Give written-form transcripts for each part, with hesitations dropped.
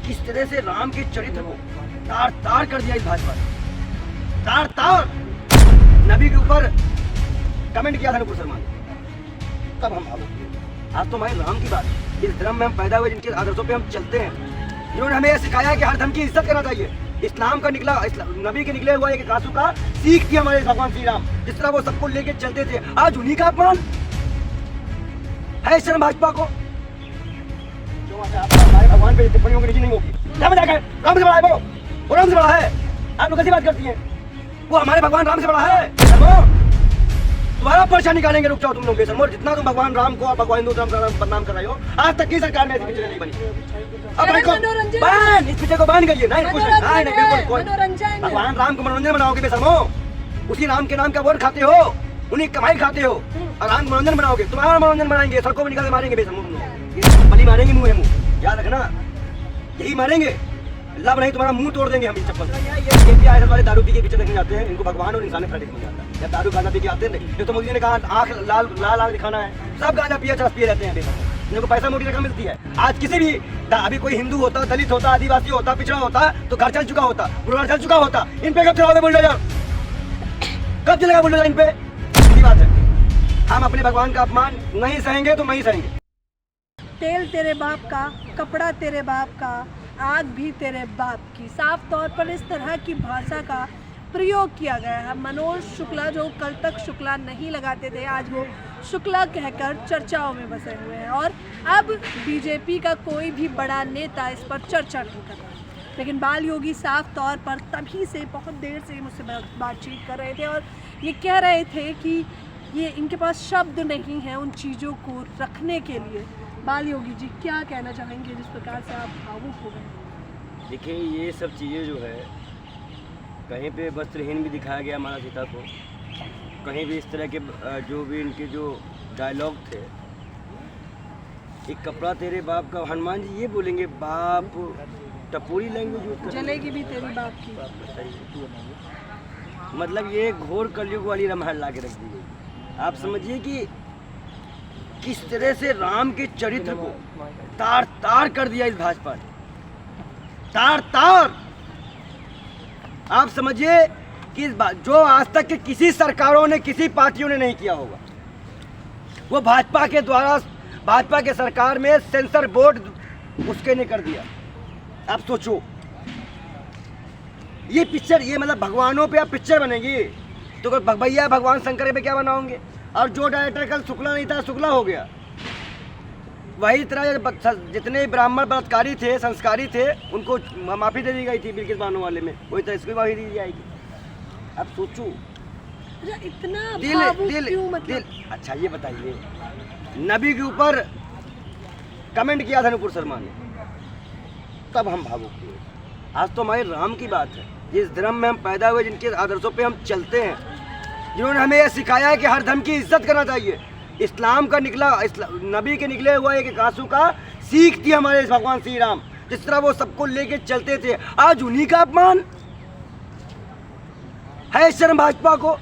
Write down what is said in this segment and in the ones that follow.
किस तरह से राम के चरित्र को तार तार कर दिया इस भाजपा ने, तार तार। नबी के ऊपर कमेंट किया था नुपुर शर्मा ने, तब हम भावुक। आज तो हमारे राम की बात है, इस धर्म में हम पैदा हुए, जिनके आदर्शों पे हम चलते हैं, जिन्होंने हमें यह सिखाया है कि हर धर्म की इज्जत करना चाहिए। इस्लाम का निकला, नबी के निकले हुआ एक कासू का सीख थी हमारे भगवान श्री राम, जिस तरह वो सबको लेके चलते थे। आज उन्हीं का अपमान है शर्म भाजपा को। हमारे भगवान पे टिप्पणियों की निजी नहीं होगी। क्या मजाक है? राम से बड़ा है वो राम से बड़ा है। आप लोग कैसी बात करती हैं? वो हमारे भगवान राम से बड़ा है। तुम्हारा पर्चा निकालेंगे, रुक जाओ तुम लोग बेशर्मो। जितना तुम भगवान राम को और भगवान हिंदू धर्म का बदनाम कर रहे हो, आज तक की सरकार में ऐसी पिक्चर नहीं बनी। अब बैन, इस पिक्चर को बैन करिए। नहीं कुछ नहीं, बिल्कुल भगवान राम को मनोरंजन बनाओगे बेशर्मो। उसी राम के नाम का वोट खाते हो, उन्हीं कमाई खाते हो और राम मनोरंजन बनाओगे। तुम्हारा मनोरंजन बनाएंगे, सड़कों में निकाल के मारेंगे बेशर्मो। बली मारेंगे मुंह है मुंह, याद रखना, यही मारेंगे। लब नहीं तुम्हारा मुंह तोड़ देंगे हम इस चप्पल से। ये आए वाले दारू पी के पीछे देखने जाते हैं, इनको भगवान और इंसान फ्रेंड समझ जाता है। जब दारू गांजा पी के आते हैं, तो मोदी ने कहा आंख लाल लाल आंख दिखाना है, सब गांजा पिए चरस पिए रहते हैं बेशर्मो। इनको पैसा मोटी रकम मिलती है। आज किसी भी अभी कोई हिंदू होता, दलित होता, आदिवासी होता, पिछड़ा होता, तो घर चल चुका होता, बुलडोजर चल चुका होता। इन पे कब चलाओगे बुलडोजर? कब चलेगा बुलडोजर इन पे? सीधी बात है। हम अपने भगवान का अपमान नहीं सहेंगे तो नहीं सहेंगे। तेल तेरे बाप का, कपड़ा तेरे बाप का, आग भी तेरे बाप की। साफ तौर पर इस तरह की भाषा का प्रयोग किया गया है। मनोज शुक्ला जो कल तक शुक्ला नहीं लगाते थे, आज वो शुक्ला कहकर चर्चाओं में बसे हुए हैं। और अब बीजेपी का कोई भी बड़ा नेता इस पर चर्चा नहीं कर रहा। लेकिन बाल योगी साफ तौर पर तभी से बहुत देर से मुझसे बातचीत कर रहे थे और ये कह रहे थे कि ये इनके पास शब्द नहीं है उन चीज़ों को रखने के लिए। बाल योगी जी क्या कहना चाहेंगे जिस प्रकार से आप भावुक हो गए? देखिए, ये सब चीज़ें जो है, कहीं पे वस्त्रहीन भी दिखाया गया हमारा सीता को, कहीं भी इस तरह के जो भी इनके जो डायलॉग थे, एक कपड़ा तेरे बाप का। हनुमान जी ये बोलेंगे बाप, टपोरी लैंग्वेज यूज कर, जलेगी भी तेरी बाप की। मतलब ये घोर कलयुग वाली रामायण ला के रख दी गई। आप समझिए कि किस तरह से राम के चरित्र को तार तार कर दिया इस भाजपा ने, तार तार। आप समझिए कि जो आज तक के किसी सरकारों ने, किसी पार्टियों ने नहीं किया होगा, वो भाजपा के द्वारा, भाजपा के सरकार में सेंसर बोर्ड उसके ने कर दिया। आप सोचो, ये पिक्चर, ये मतलब भगवानों पे आप पिक्चर बनेगी तो भैया भगवान शंकर पे क्या बनाओगे? और जो डायरेक्टर कल शुक्ला नहीं था, शुक्ला हो गया। वही तरह जितने ब्राह्मण बलात्कारी थे, संस्कारी थे, उनको माफ़ी दे दी गई थी बिल्किस बानो वाले में, वही तरह इसको माफ़ी दी जाएगी। अब सोचो, इतना दिल दिल क्यों मतलब? दिल। अच्छा ये बताइए, नबी के ऊपर कमेंट किया था नुपुर शर्मा ने, तब हम भावुक हुए। आज तो हमारे राम की बात है, जिस धर्म में हम पैदा हुए, जिनके आदर्शों पे हम चलते हैं, जिन्होंने हमें यह सिखाया है कि हर धर्म की इज्जत करना चाहिए। इस्लाम का निकला, नबी के निकले हुआ एक कासू का सीख थी हमारे भगवान श्री राम, जिस तरह वो सबको लेके चलते थे। आज उन्हीं का अपमान है शर्म भाजपा को।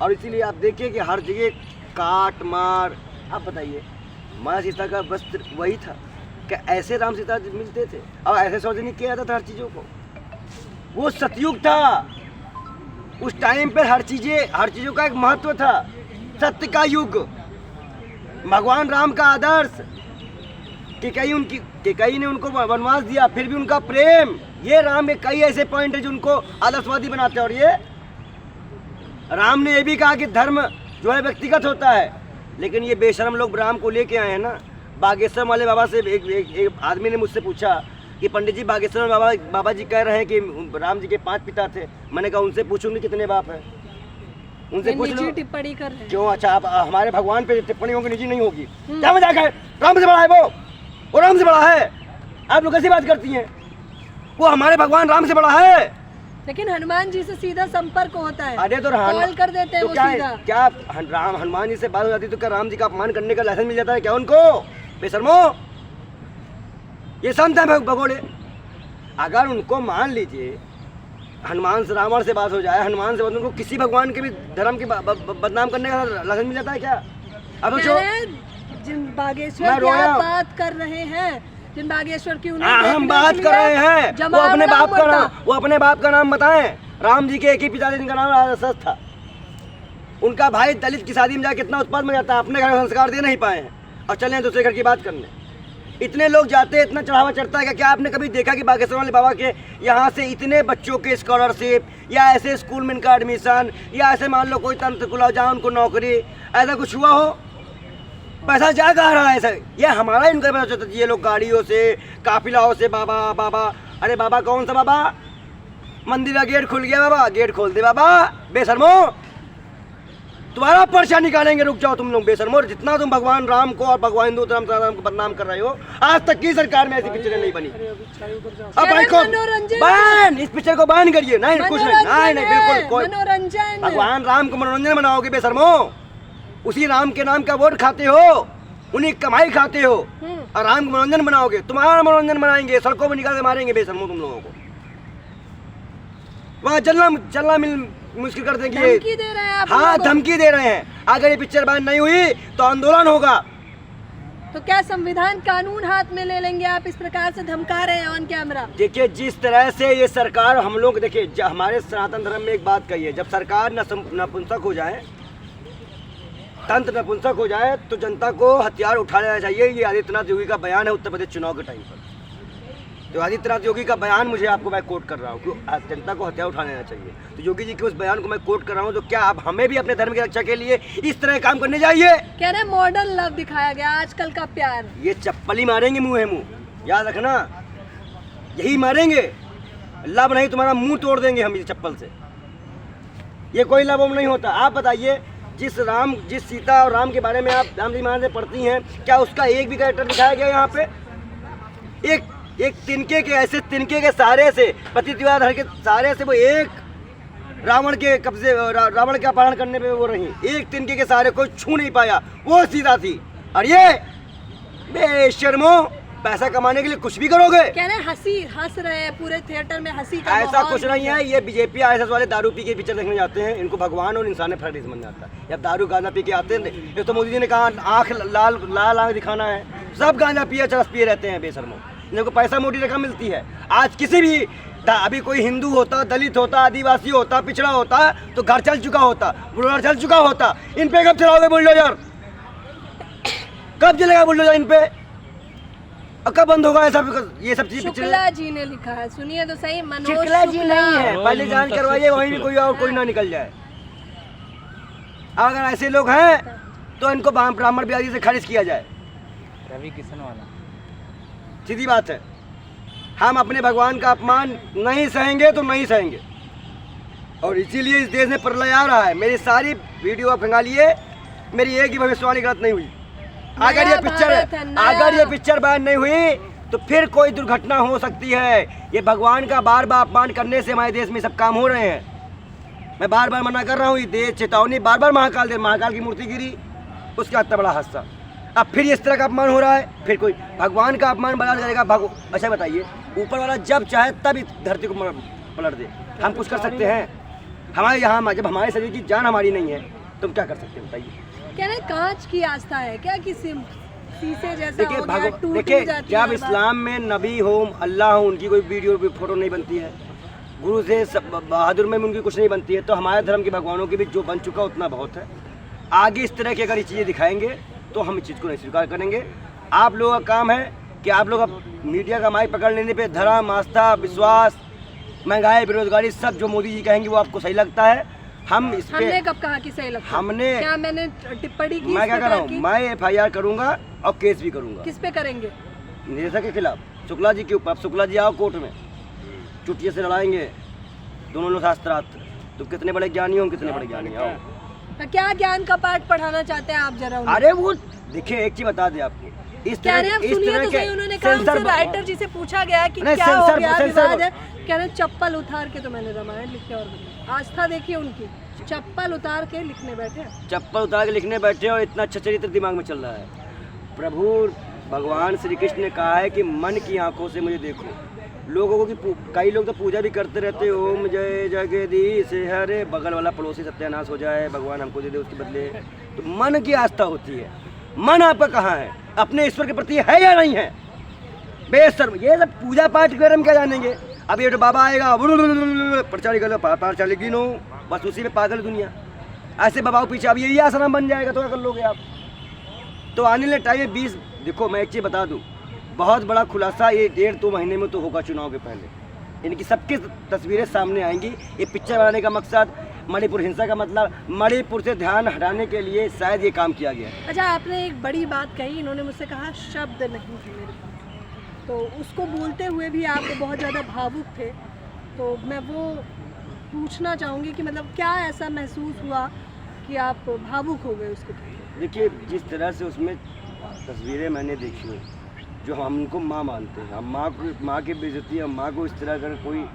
और इसीलिए आप देखिए कि हर जगह काट मार। आप बताइए, माँ सीता का वस्त्र वही था कि ऐसे राम सीता मिलते थे और ऐसे सार्वजनिक किया जाता था हर चीज़ों को। वो सतयुग था, उस टाइम पे हर चीज़ों का एक महत्व था। सत्य का युग, भगवान राम का आदर्श, केकई ने उनको वनवास दिया, फिर भी उनका प्रेम। ये राम के कई ऐसे पॉइंट है जो उनको आदर्शवादी बनाते हैं। और ये राम ने ये भी कहा कि धर्म जो है व्यक्तिगत होता है, लेकिन ये बेशरम लोग राम को लेके आए हैं ना। बागेश्वर वाले बाबा से एक आदमी ने मुझसे पूछा कि पंडित जी, बागेश्वर बाबा जी कह रहे हैं कि राम जी के 5 पिता थे। मैंने कहा उनसे पूछूंगी कितने बाप हैं, उनसे पूछ लो। टिप्पणी कर रहे हैं क्यों? अच्छा, आप हमारे भगवान पे टिप्पणियों की निजी नहीं होगी। क्या मजाक है? राम से बड़ा है वो राम से बड़ा है। आप लोग कैसी बात करती हैं? वो हमारे भगवान राम से बड़ा है। लेकिन हनुमान जी से सीधा संपर्क होता है। अरे तो कॉल कर देते हैं, तो वो क्या सीधा। क्या राम हनुमान जी से बात हो जाती तो क्या राम जी का अपमान करने का लाइसेंस मिल जाता है क्या उनको? बेशर्मो, ये संत है भगोड़े। अगर उनको मान लीजिए हनुमान से, रावण से बात हो जाए, हनुमान से बात, उनको किसी भगवान के भी धर्म के बदनाम करने का लाइसेंस मिल जाता है क्या? अब सोचो, जिन मैं बागेश्वर की रोया आप हूँ। बात कर रहे हैं, जिन बागेश्वर की हम बात कर रहे हैं, वो अपने बाप का नाम बताएं। राम जी के एक ही पिताजी जिनका नाम राजसस था, उनका भाई दलित की शादी में जाकर कितना उत्पाद में जाता है, अपने घर में संस्कार दे नहीं पाए हैं और चले हैं दूसरे घर की बात करने। इतने लोग जाते हैं, इतना चढ़ावा चढ़ता है। क्या आपने कभी देखा कि बागेश्वर वाले बाबा के यहाँ से इतने बच्चों के स्कॉलरशिप या ऐसे स्कूल में इनका एडमिशन या ऐसे मान लो कोई तंत्र खुला जहाँ उनको नौकरी, ऐसा कुछ हुआ हो? पैसा जा कहाँ रहा है सर? ये हमारा इनका पता चलता है। ये लोग गाड़ियों से, काफिलाओं से, बाबा बाबा, अरे बाबा कौन सा बाबा? मंदिर का गेट खुल गया बाबा, गेट खोल दे बाबा। बेशर्मो, तुम्हारा पर्चा निकालेंगे, रुक जाओ तुम लोग बेशर्मो। जितना तुम भगवान राम को और भगवान हिंदू धर्म को बदनाम कर रहे हो, आज तक की सरकार में ऐसी पिक्चरें नहीं बनी। अब भाई को बैन, इस पिक्चर को बैन करिए। नहीं कुछ नहीं, नहीं बिल्कुल कोई मनोरंजन। भगवान राम को मनोरंजन बनाओगे बेशर्मो? उसी राम के नाम का वोट खाते हो, उन्हीं कमाई खाते हो और राम को मनोरंजन बनाओगे। तुम्हारा मनोरंजन बनाएंगे, सड़कों में निकाल के मारेंगे बेशर्मो तुम लोगों को। वहाँ चलना मुश्किल कर देंगे। धमकी दे रहे हैं आप? हाँ धमकी दे रहे हैं। अगर ये पिक्चर बैन नहीं हुई तो आंदोलन होगा। तो क्या संविधान कानून हाथ में ले लेंगे आप? इस प्रकार से धमका रहे हैं ऑन कैमरा। देखिए जिस तरह से ये सरकार, हम लोग देखिए हमारे सनातन धर्म में एक बात कही है, जब सरकार नपुंसक हो जाए, तंत्र नपुंसक हो जाए तो जनता को हथियार उठा लेना चाहिए। ये आदित्यनाथ योगी का बयान है उत्तर प्रदेश चुनाव के टाइम पर। तो आदित्यनाथ योगी का बयान मुझे आपको मैं कोट कर रहा हूँ कि जनता को हथियार उठा लेना चाहिए। तो योगी जी के उस बयान को मैं कोट कर रहा हूँ। तो क्या अब हमें भी अपने धर्म की रक्षा के लिए इस तरह काम करने चाहिए? कह रहे मॉडर्न लव दिखाया गया, आजकल का प्यार। ये चप्पल ही मारेंगे मुँह है मुँह, याद रखना, यही मारेंगे। लव नहीं, तुम्हारा मुँह तोड़ देंगे हम इस चप्पल से। ये कोई लव नहीं होता। आप बताइए, जिस सीता और राम के बारे में आप राम जी महाराज से पढ़ती हैं, क्या उसका एक भी कैरेक्टर दिखाया गया यहाँ पे? एक तिनके के, ऐसे तिनके के सहारे से, पतिव्रता धर्म के सहारे से वो एक रावण के कब्जे, रावण का अपहरण करने पे वो रही। एक तिनके के सहारे कोई छू नहीं पाया, वो सीता थी। और ये बेशर्मो, पैसा कमाने के लिए कुछ भी करोगे। कह रहे हंस रहे हैं पूरे थिएटर में, हंसी का ऐसा कुछ नहीं है। ये बीजेपी आरएसएस वाले दारू पी के पिक्चर देखने जाते हैं, इनको भगवान और इंसान में फर्क नहीं समझ में आता। जब दारू गांजा पी के आते हैं, ये तो मोदी जी ने कहा आँख लाल आँख दिखाना है, सब गांजा पिए चरस पिए रहते हैं बेशर्मो। इनको पैसा मोटी रकम मिलती है। आज किसी भी अभी कोई हिंदू होता, दलित होता, आदिवासी होता, पिछड़ा होता तो घर चल चुका होता, बुलडोजर चल चुका होता। इन पे कब चलाओगे बुलडोजर? कब चलेगा बुलडोजर इन पे? और कब बंद होगा ये सब चीज? शुक्ला जी ने लिखा है, सुनिए तो सही। मनोज शुक्ला जी नहीं है, पहले जान करवाइए, वहीं भी कोई और कोई ना निकल जाए। अगर ऐसे लोग हैं तो इनको ब्राह्मण बिहारी से खारिज किया जाए। रवि किशन वाला सीधी बात है। हम अपने भगवान का अपमान नहीं सहेंगे तो नहीं सहेंगे, और इसीलिए इस देश में प्रलय आ रहा है। मेरी सारी वीडियो आप खंगालिए, मेरी एक ही भविष्यवाणी गलत नहीं हुई। अगर ये पिक्चर बैन नहीं हुई तो फिर कोई दुर्घटना हो सकती है। ये भगवान का बार बार अपमान करने से हमारे देश में सब काम हो रहे हैं। मैं बार बार मना कर रहा हूँ, ये देश चेतावनी। बार बार महाकाल की मूर्ति गिरी, उसका इतना बड़ा हादसा। अब फिर इस तरह का अपमान हो रहा है, फिर कोई भगवान का अपमान बना करेगा। अच्छा बताइए, ऊपर वाला जब चाहे तब इस धरती को पलट दे, हम कुछ कर सकते हैं? हमारे यहाँ जब हमारे शरीर की जान हमारी नहीं है, तुम क्या कर सकते हैं बताइए? क्या नहीं, कांच की आस्था है क्या? किसी शीशे जैसा हो गया, टूट देखिए, जाती है जब इस्लाम में नबी हो, अल्लाह हो, उनकी कोई वीडियो फोटो नहीं बनती है। गुरु से बहादुर में उनकी कुछ नहीं बनती है। तो हमारे धर्म के भगवानों की भी जो बन चुका उतना बहुत है। आगे इस तरह की अगर ये चीज़ें दिखाएंगे तो हम इस चीज़ को नहीं स्वीकार करेंगे। आप लोगों का काम है कि आप लोग अब मीडिया का माइक पकड़ लेने पे धर्म, आस्था, विश्वास, महंगाई, बेरोजगारी, सब जो मोदी जी कहेंगे वो आपको सही लगता है। हम इस पे हमने कब कहा कि सही लगता है? हमने क्या मैंने टिप्पणी की? मैं क्या कर रहा हूँ, मैं FIR करूँगा और केस भी करूँगा। किस पे करेंगे? निदेशक के खिलाफ, शुक्ला जी के ऊपर। अब शुक्ला जी आओ कोर्ट में, चुटिया से लड़ाएंगे दोनों लोग शास्त्रार्थ। तो कितने बड़े ज्ञानी हो, कितने बड़े ज्ञानी आओ। तो क्या ज्ञान का पाठ पढ़ाना चाहते हैं आप जरा? अरे वो देखिए, एक चीज बता दे आपको, इस तरह के उन्होंने कहा हमसे राइटर जी से पूछा गया कि क्या हो गया विवाद है, कह रहे चप्पल उतार के तो मैंने रामायण लिखे। और आस्था देखिए उनकी, चप्पल उतार के लिखने बैठे, चप्पल उतार के लिखने बैठे और इतना अच्छा चरित्र दिमाग में चल रहा है। प्रभु भगवान श्री कृष्ण ने कहा है कि मन की आंखों से मुझे देखो। लोगों को कि कई लोग तो पूजा भी करते रहते, ओम जय जगदीश हरे, बगल वाला पड़ोसी सत्यानाश हो जाए, भगवान हमको दे दे उसके बदले। तो मन की आस्था होती है। मन आपका कहाँ है? अपने ईश्वर के प्रति है या नहीं है? बेशर्म, ये सब पूजा पाठ के बारे में क्या जानेंगे? अब ये तो बाबा आएगा, प्रचार कर लो, पाठ चलेगी नो, बस उसी में पागल दुनिया। ऐसे बाबाओं पीछे अब यही आश्रम बन जाएगा तो क्या कर लोगे आप? तो आने वाले टाइम में 20, देखो मैं एक चीज़ बता दूँ, बहुत बड़ा खुलासा ये 1.5-2 महीने में तो होगा चुनाव के पहले। इनकी सबकी तस्वीरें सामने आएंगी। ये पिक्चर बनाने का मकसद मणिपुर हिंसा का मतलब मणिपुर से ध्यान हटाने के लिए शायद ये काम किया गया है। अच्छा, आपने एक बड़ी बात कही, इन्होंने मुझसे कहा शब्द नहीं थे मेरे पास, तो उसको बोलते हुए भी आप बहुत ज़्यादा भावुक थे। तो मैं वो पूछना चाहूँगी कि मतलब क्या ऐसा महसूस हुआ कि आप भावुक हो गए उसको? देखिए, जिस तरह से उसमें तस्वीरें मैंने देखी हैं, जो हम उनको माँ मानते हैं, हम माँ की बेइज्जती, हम माँ को इस तरह अगर कोई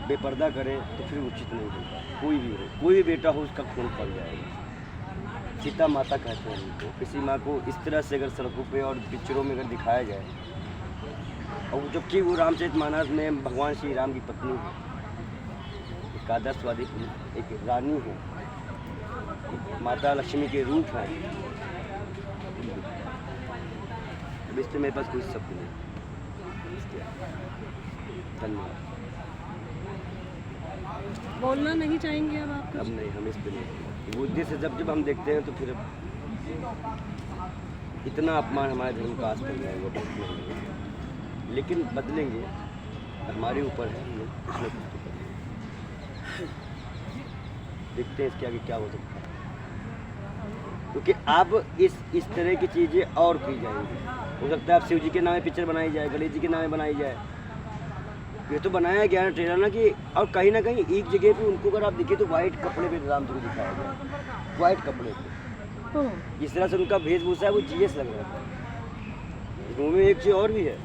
बेपर्दा करे तो फिर उचित नहीं होगा। कोई भी हो, कोई भी बेटा हो, उसका खून खौल जाएगा। सीता माता कहते हैं उनको। किसी माँ को इस तरह से अगर सड़कों पे और पिक्चरों में अगर दिखाया जाए, और जबकि वो रामचरितमानस में भगवान श्री राम की पत्नी है, एक आदर्शवादी, एक रानी है, माता लक्ष्मी के रूप है, इसलिए मेरे पास कोई शब्द नहीं। धन्यवाद। बोलना नहीं चाहेंगे अब आप? अब नहीं, हम इस पर नहीं। वो से जब हम देखते हैं तो फिर इतना अपमान हमारे धर्म का आज तक नहीं हुआ, लेकिन बदलेंगे, हमारे ऊपर है, हम लोग कुछ ना कुछ तो करेंगे। देखते हैं इसके आगे क्या हो सकता है, क्योंकि अब इस तरह की चीज़ें और की जाएंगी। हो सकता है अब शिव जी के नाम पिक्चर बनाई जाए, गणेश जी के नाम बनाई जाए। ये तो बनाया गया है ट्रेलर ना कि, और कहीं ना कहीं एक जगह पे उनको अगर आप देखिए तो वाइट कपड़े पे राम जी को दिखाया गया, वाइट कपड़े पे। जिस तरह से उनका वेशभूषा है वो जीएस लग रहा है। इस मूवी में एक चीज़ और भी है,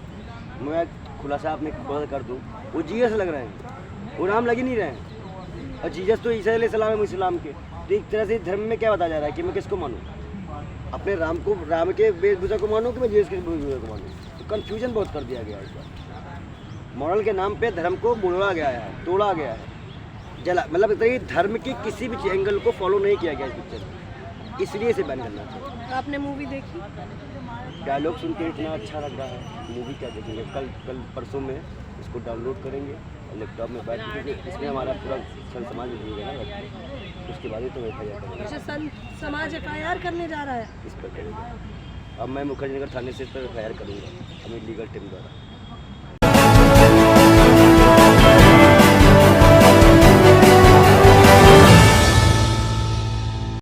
मैं खुलासा आपने खुद कर दूँ, वो जीएस लग रहे हैं, वो राम लग ही नहीं रहे हैं। और जीसस तो ईसा अलैहिस्सलाम है इस्लाम के। तो एक तरह से धर्म में क्या बताया जा रहा है कि मैं किसको मानूँ? अपने राम के वेशभूषा को मानूँ कि मैं जीसस के वेशभूषा को मानूँ? तो कन्फ्यूजन बहुत कर दिया गया है इस बार। मॉरल के नाम पे धर्म को मोड़ा गया है, तोड़ा गया है, जला, मतलब इतना ही धर्म की किसी भी एंगल को फॉलो नहीं किया गया इस पिक्चर में, इसलिए इसे बैन करना चाहिए। आपने मूवी देखी? डायलॉग सुन के इतना अच्छा लग रहा है, मूवी क्या देखेंगे? कल परसों में इसको डाउनलोड करेंगे और लैपटॉप में बैठ के, इसमें हमारा पूरा सन समाज जुड़ेगा ना, उसके बाद ही तो FIR करेंगे। अच्छा, सन समाज FIR करने जा रहा है इस पर करेंगे। अब मैं मुखर्जी नगर थाने से इस पर FIR करूँगा अपनी लीगल टीम द्वारा।